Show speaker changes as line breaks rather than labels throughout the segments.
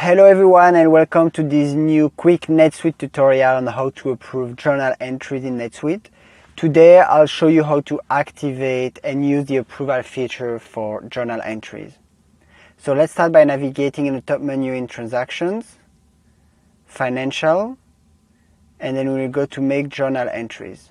Hello everyone and welcome to this new quick NetSuite tutorial on how to approve journal entries in NetSuite. Today I'll show you how to activate and use the approval feature for journal entries. So let's start by navigating in the top menu in Transactions, Financial, and then we'll go to Make Journal Entries.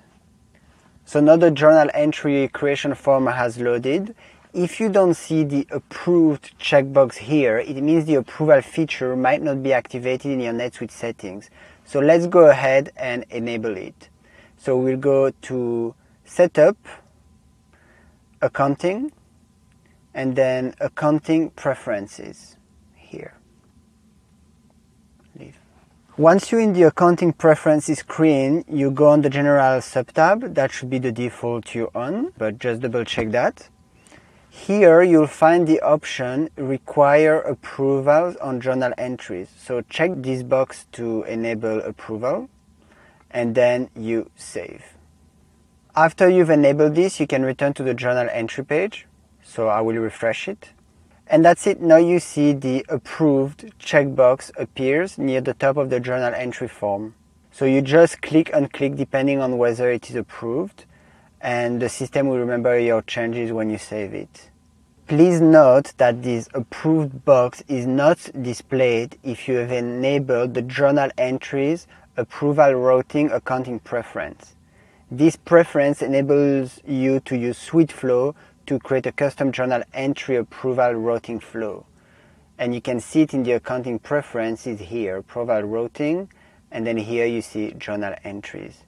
So now the journal entry creation form has loaded. If you don't see the approved checkbox here, it means the approval feature might not be activated in your NetSuite settings. So let's go ahead and enable it. So we'll go to Setup, Accounting, and then Accounting Preferences here. Leave. Once you're in the Accounting Preferences screen, you go on the General subtab. That should be the default you're on, but just double check that. Here you'll find the option Require Approvals on Journal Entries. So check this box to enable approval and then you save. After you've enabled this, you can return to the journal entry page. So I will refresh it. And that's it. Now you see the approved checkbox appears near the top of the journal entry form. So you just click and unclick depending on whether it is approved, and the system will remember your changes when you save it. Please note that this approved box is not displayed if you have enabled the journal entries approval routing accounting preference. This preference enables you to use SuiteFlow to create a custom journal entry approval routing flow. And you can see it in the accounting preferences here, approval routing, and then here you see journal entries.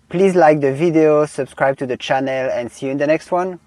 Please like the video, subscribe to the channel, and see you in the next one.